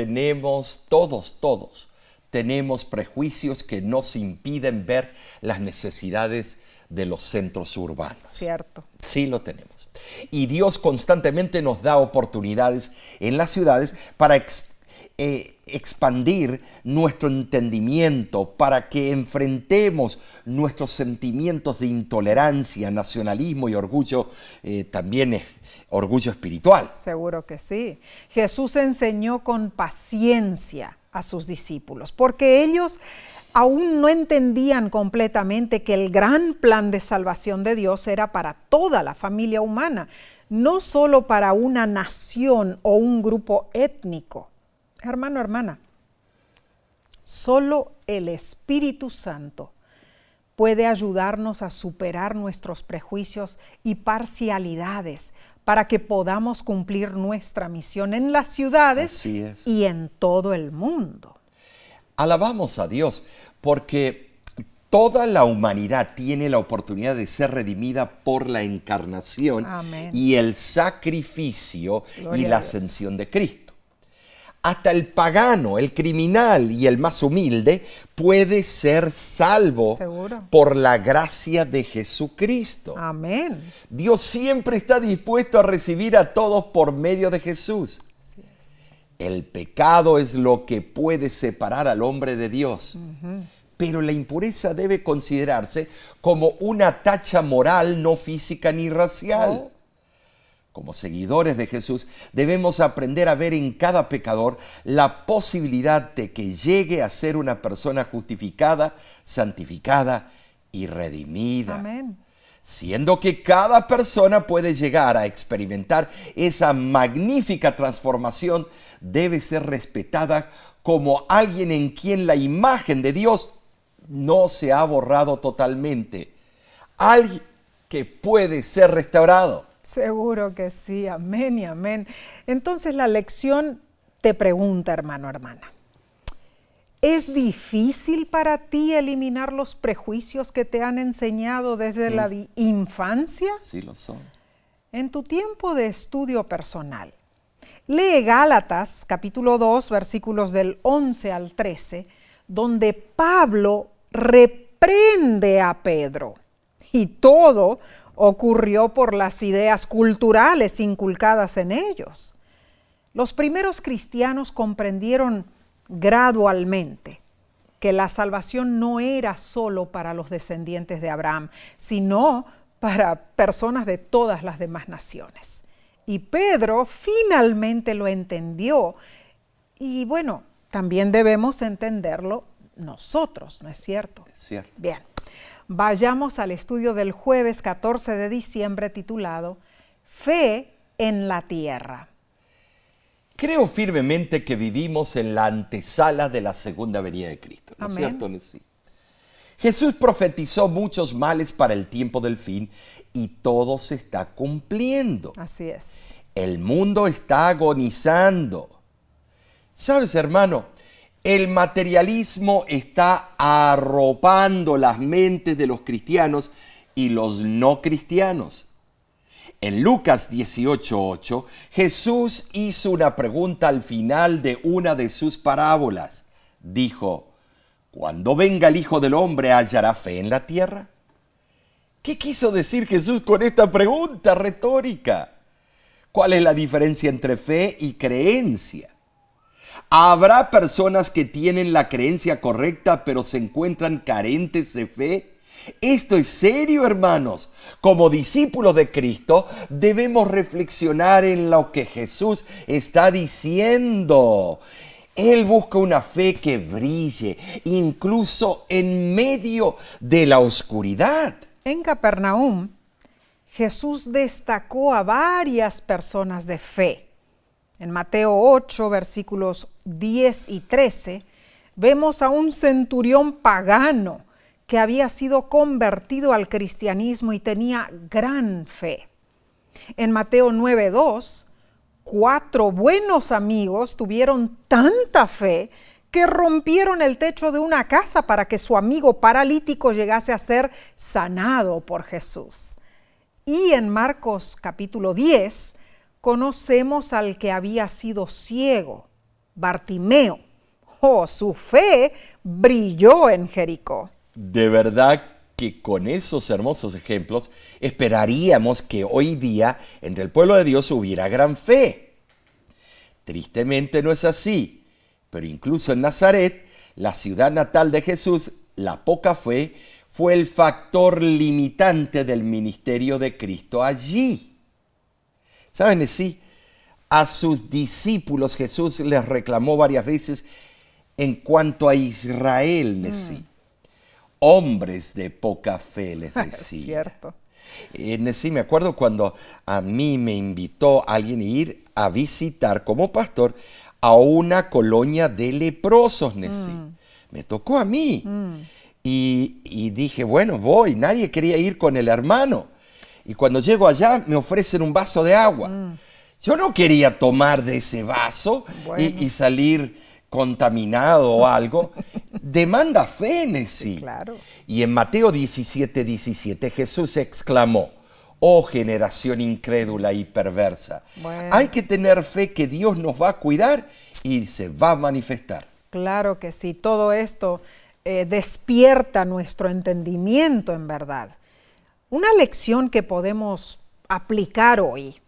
S2: tenemos prejuicios que nos impiden ver las necesidades de los centros urbanos.
S1: Cierto.
S2: Sí lo tenemos. Y Dios constantemente nos da oportunidades en las ciudades para expandir nuestro entendimiento, para que enfrentemos nuestros sentimientos de intolerancia, nacionalismo y orgullo, también orgullo espiritual.
S1: Seguro que sí. Jesús enseñó con paciencia a sus discípulos, porque ellos aún no entendían completamente que el gran plan de salvación de Dios era para toda la familia humana, no solo para una nación o un grupo étnico. Hermano, hermana, solo el Espíritu Santo puede ayudarnos a superar nuestros prejuicios y parcialidades para que podamos cumplir nuestra misión en las ciudades y en todo el mundo.
S2: Alabamos a Dios porque toda la humanidad tiene la oportunidad de ser redimida por la encarnación.
S1: Amén.
S2: Y el sacrificio
S1: Gloria
S2: y la
S1: a Dios.
S2: ascensión de Cristo. Hasta el pagano, el criminal y el más humilde puede ser salvo
S1: Seguro.
S2: por la gracia de Jesucristo.
S1: Amén.
S2: Dios siempre está dispuesto a recibir a todos por medio de Jesús.
S1: Así es.
S2: El pecado es lo que puede separar al hombre de Dios. Pero la impureza debe considerarse como una tacha moral, no física ni racial.
S1: Oh.
S2: Como seguidores de Jesús, debemos aprender a ver en cada pecador la posibilidad de que llegue a ser una persona justificada, santificada y redimida.
S1: Amén.
S2: Siendo que cada persona puede llegar a experimentar esa magnífica transformación, debe ser respetada como alguien en quien la imagen de Dios no se ha borrado totalmente. Alguien que puede ser restaurado.
S1: Seguro que sí, amén y amén. Entonces la lección te pregunta, hermano, hermana, ¿es difícil para ti eliminar los prejuicios que te han enseñado desde la infancia?
S2: Sí lo son.
S1: En tu tiempo de estudio personal, lee Gálatas capítulo 2, versículos del 11 al 13, donde Pablo reprende a Pedro. Y todo ocurrió por las ideas culturales inculcadas en ellos. Los primeros cristianos comprendieron gradualmente que la salvación no era solo para los descendientes de Abraham, sino para personas de todas las demás naciones. Y Pedro finalmente lo entendió. Y bueno, también debemos entenderlo nosotros, ¿no es cierto?
S2: Es cierto.
S1: Bien, vayamos al estudio del jueves 14 de diciembre titulado Fe en la Tierra.
S2: Creo firmemente que vivimos en la antesala de la segunda venida de Cristo, ¿no es cierto? Sí. Jesús profetizó muchos males para el tiempo del fin y todo se está cumpliendo.
S1: Así es.
S2: El mundo está agonizando. ¿Sabes, hermano? El materialismo está arropando las mentes de los cristianos y los no cristianos. En Lucas 18:8, Jesús hizo una pregunta al final de una de sus parábolas. Dijo, ¿cuando venga el Hijo del Hombre hallará fe en la tierra? ¿Qué quiso decir Jesús con esta pregunta retórica? ¿Cuál es la diferencia entre fe y creencia? ¿Habrá personas que tienen la creencia correcta pero se encuentran carentes de fe? Esto es serio, hermanos. Como discípulos de Cristo, debemos reflexionar en lo que Jesús está diciendo. Él busca una fe que brille, incluso en medio de la oscuridad.
S1: En Capernaum, Jesús destacó a varias personas de fe. En Mateo 8, versículos 10 y 13, vemos a un centurión pagano que había sido convertido al cristianismo y tenía gran fe. En Mateo 9:2, 4 buenos amigos tuvieron tanta fe que rompieron el techo de una casa para que su amigo paralítico llegase a ser sanado por Jesús. Y en Marcos capítulo 10 conocemos al que había sido ciego, Bartimeo. Su fe brilló en Jericó.
S2: De verdad que con esos hermosos ejemplos esperaríamos que hoy día entre el pueblo de Dios hubiera gran fe. Tristemente no es así, pero incluso en Nazaret, la ciudad natal de Jesús, la poca fe fue el factor limitante del ministerio de Cristo allí. ¿Saben? Sí, a sus discípulos Jesús les reclamó varias veces en cuanto a Israel, sí. Hombres de poca fe, les decía.
S1: Es cierto.
S2: Sí, me acuerdo cuando a mí me invitó alguien a ir a visitar como pastor a una colonia de leprosos, sí. Me tocó a mí. Y dije, bueno, voy. Nadie quería ir con el hermano. Y cuando llego allá me ofrecen un vaso de agua. Yo no quería tomar de ese vaso y salir contaminado o algo. Demanda fe, sí.
S1: Claro.
S2: Y en Mateo 17:17 Jesús exclamó, oh generación incrédula y perversa. Hay que tener fe que Dios nos va a cuidar y se va a manifestar.
S1: Claro que sí, todo esto despierta nuestro entendimiento en verdad. Una lección que podemos aplicar hoy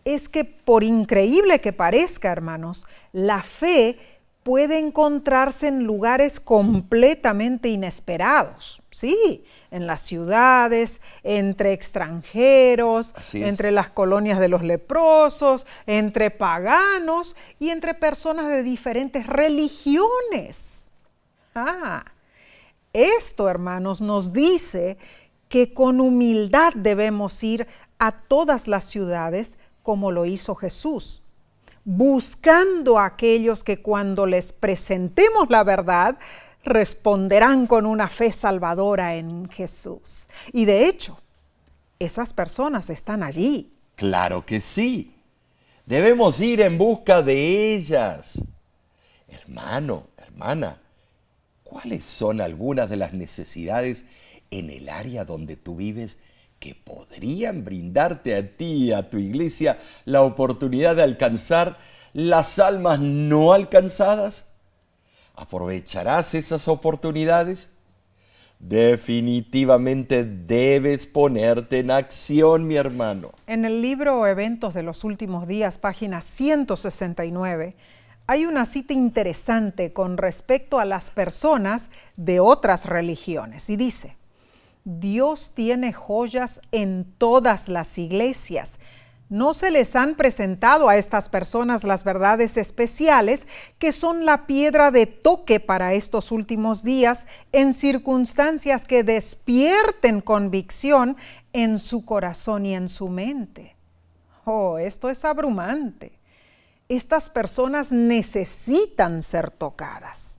S1: es que, por increíble que parezca, hermanos, la fe puede encontrarse en lugares completamente inesperados, sí, en las ciudades, entre extranjeros, entre las colonias de los leprosos, entre paganos y entre personas de diferentes religiones. Esto, hermanos, nos dice que con humildad debemos ir a todas las ciudades como lo hizo Jesús, buscando a aquellos que cuando les presentemos la verdad, responderán con una fe salvadora en Jesús. Y de hecho, esas personas están allí.
S2: Claro que sí. Debemos ir en busca de ellas. Hermano, hermana, ¿cuáles son algunas de las necesidades en el área donde tú vives que podrían brindarte a ti y a tu iglesia la oportunidad de alcanzar las almas no alcanzadas? ¿Aprovecharás esas oportunidades? Definitivamente debes ponerte en acción, mi hermano.
S1: En el libro Eventos de los Últimos Días, página 169, hay una cita interesante con respecto a las personas de otras religiones y dice: Dios tiene joyas en todas las iglesias. No se les han presentado a estas personas las verdades especiales que son la piedra de toque para estos últimos días en circunstancias que despierten convicción en su corazón y en su mente. Oh, esto es abrumante. Estas personas necesitan ser tocadas.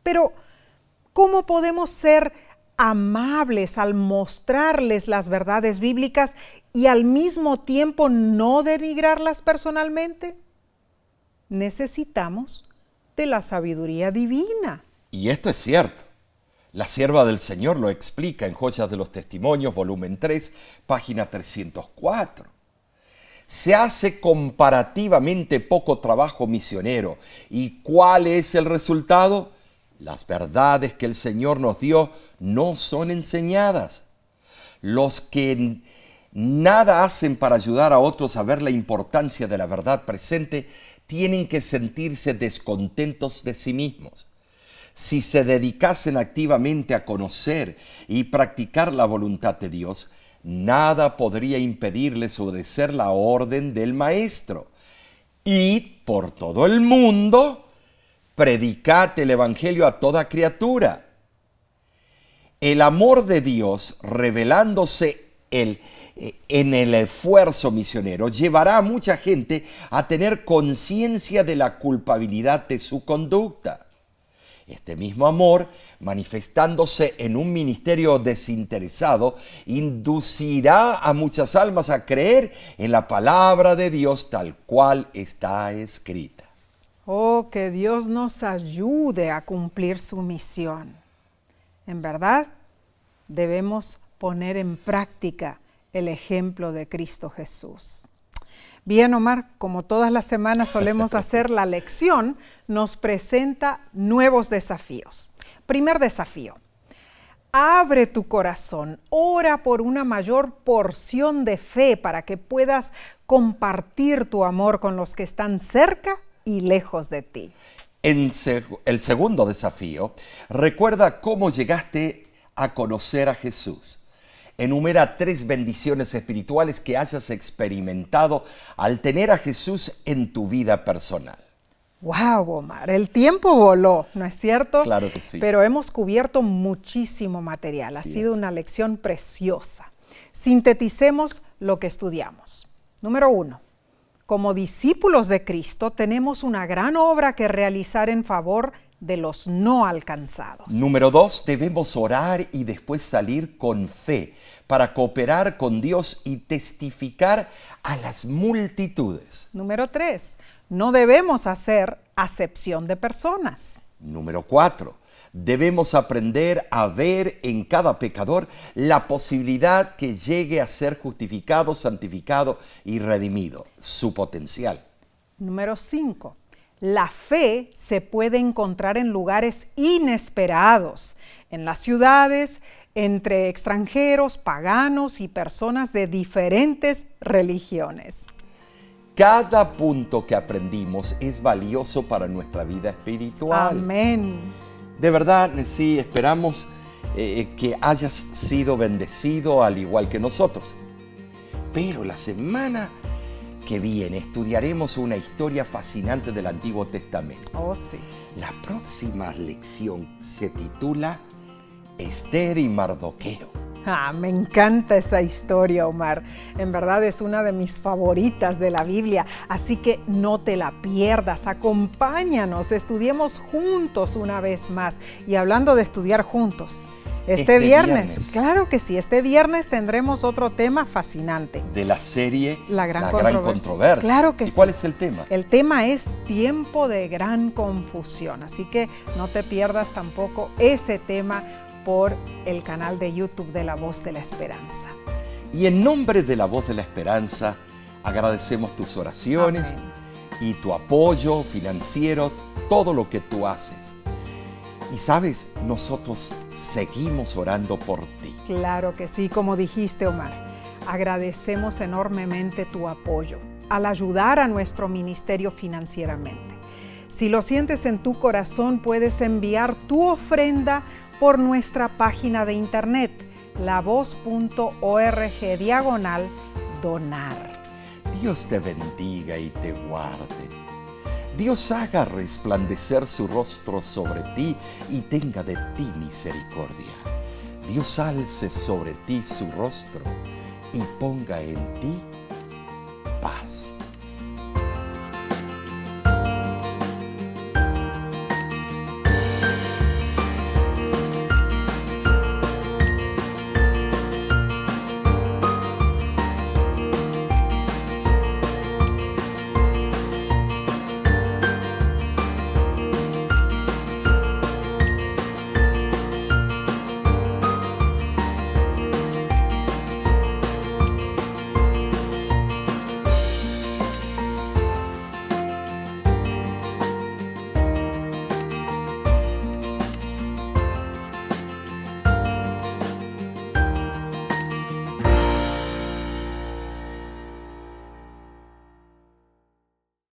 S1: Pero, ¿cómo podemos ser amables al mostrarles las verdades bíblicas y al mismo tiempo no denigrarlas personalmente? Necesitamos de la sabiduría divina.
S2: Y esto es cierto. La sierva del Señor lo explica en Joyas de los Testimonios, volumen 3, página 304. Se hace comparativamente poco trabajo misionero. ¿Y cuál es el resultado? Las verdades que el Señor nos dio no son enseñadas. Los que nada hacen para ayudar a otros a ver la importancia de la verdad presente tienen que sentirse descontentos de sí mismos. Si se dedicasen activamente a conocer y practicar la voluntad de Dios, nada podría impedirles obedecer la orden del Maestro. Y por todo el mundo, predicad el Evangelio a toda criatura. El amor de Dios, revelándose en el esfuerzo misionero, llevará a mucha gente a tener conciencia de la culpabilidad de su conducta. Este mismo amor, manifestándose en un ministerio desinteresado, inducirá a muchas almas a creer en la palabra de Dios tal cual está escrita.
S1: Oh, que Dios nos ayude a cumplir su misión. En verdad, debemos poner en práctica el ejemplo de Cristo Jesús. Bien, Omar, como todas las semanas solemos hacer, la lección nos presenta nuevos desafíos. Primer desafío: abre tu corazón, ora por una mayor porción de fe para que puedas compartir tu amor con los que están cerca y lejos de ti.
S2: El segundo desafío: recuerda cómo llegaste a conocer a Jesús. Enumera 3 bendiciones espirituales que hayas experimentado al tener a Jesús en tu vida personal.
S1: ¡Wow, Omar! El tiempo voló, ¿no es cierto?
S2: Claro que sí.
S1: Pero hemos cubierto muchísimo material. Ha sido una lección preciosa. Sinteticemos lo que estudiamos. Número 1. Como discípulos de Cristo, tenemos una gran obra que realizar en favor de los no alcanzados.
S2: Número 2, debemos orar y después salir con fe para cooperar con Dios y testificar a las multitudes.
S1: Número 3, no debemos hacer acepción de personas.
S2: Número 4, debemos aprender a ver en cada pecador la posibilidad que llegue a ser justificado, santificado y redimido, su potencial.
S1: Número 5. La fe se puede encontrar en lugares inesperados, en las ciudades, entre extranjeros, paganos y personas de diferentes religiones.
S2: Cada punto que aprendimos es valioso para nuestra vida espiritual.
S1: Amén.
S2: De verdad, sí, esperamos que hayas sido bendecido al igual que nosotros. Pero la semana que viene estudiaremos una historia fascinante del Antiguo Testamento.
S1: Oh, sí.
S2: La próxima lección se titula Esther y Mardoqueo.
S1: Me encanta esa historia, Omar. En verdad es una de mis favoritas de la Biblia, así que no te la pierdas. Acompáñanos, estudiemos juntos una vez más. Y hablando de estudiar juntos, este viernes, claro que sí, este viernes tendremos otro tema fascinante.
S2: De la serie
S1: La Gran Controversia.
S2: Claro que sí. ¿Cuál es el tema?
S1: El tema es tiempo de gran confusión, así que no te pierdas tampoco ese tema por el canal de YouTube de La Voz de la Esperanza.
S2: Y en nombre de La Voz de la Esperanza, agradecemos tus oraciones. Amén. Y tu apoyo financiero, todo lo que tú haces. Y sabes, nosotros seguimos orando por ti.
S1: Claro que sí, como dijiste, Omar. Agradecemos enormemente tu apoyo al ayudar a nuestro ministerio financieramente. Si lo sientes en tu corazón, puedes enviar tu ofrenda por nuestra página de internet, lavoz.org/donar.
S2: Dios te bendiga y te guarde. Dios haga resplandecer su rostro sobre ti y tenga de ti misericordia. Dios alce sobre ti su rostro y ponga en ti